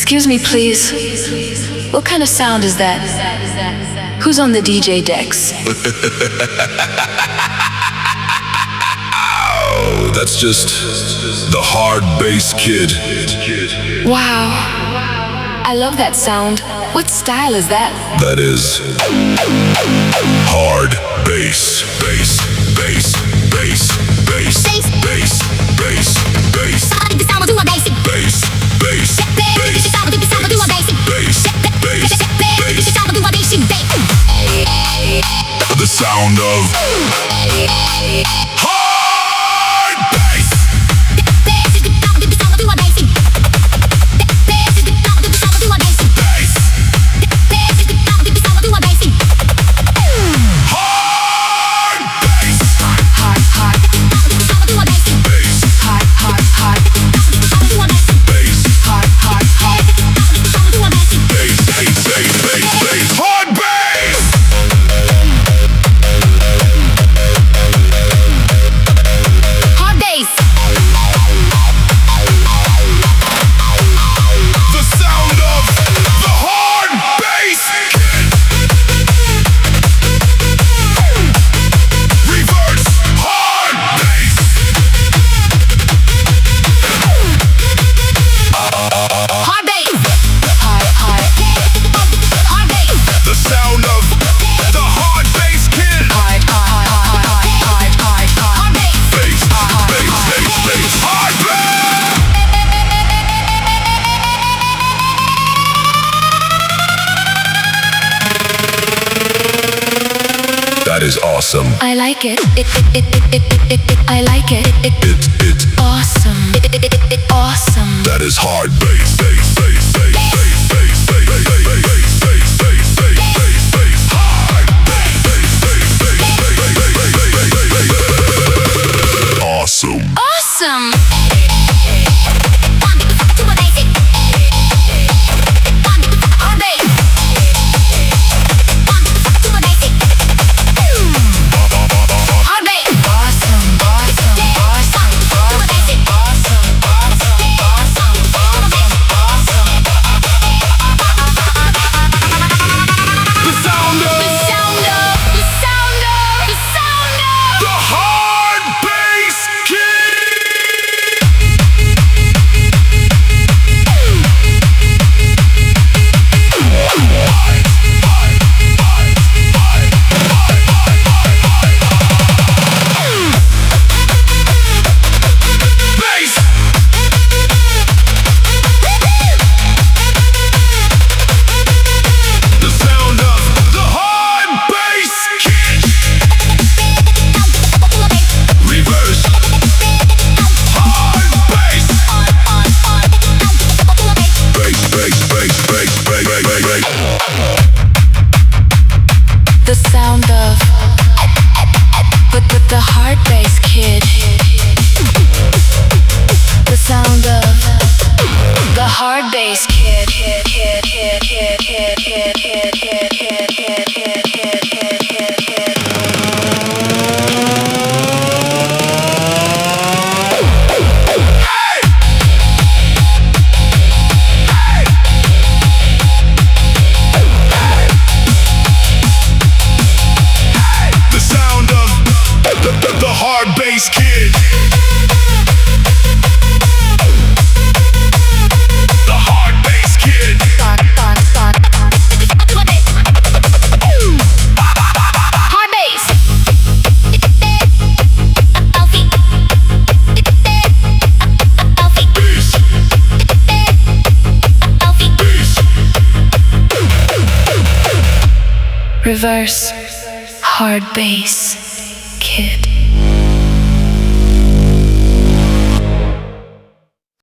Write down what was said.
Excuse me, please. What kind of sound is that? Who's on the DJ decks? Oh, that's just the hard bass kid. Wow. I love that sound. What style is that? That is hard bass, bass, bass, bass, bass, bass, bass, bass. The sound of bass, bass, bass, bass, the sound of bass, bass, bass, bass. the sound of bass, The sound of hard bass. That is awesome. I like it. I like it. Awesome. Awesome. That is hard bass, bass, bass, bass, bass, bass, bass, bass, bass, bass, bass, bass, bass, hard bass, bass, bass, bass, bass, bass, bass, awesome. Awesome. The sound of the hard bass kid. The sound of the hard bass kid. Bass kid. The hard bass kid. Hard bass. Reverse hard bass kid.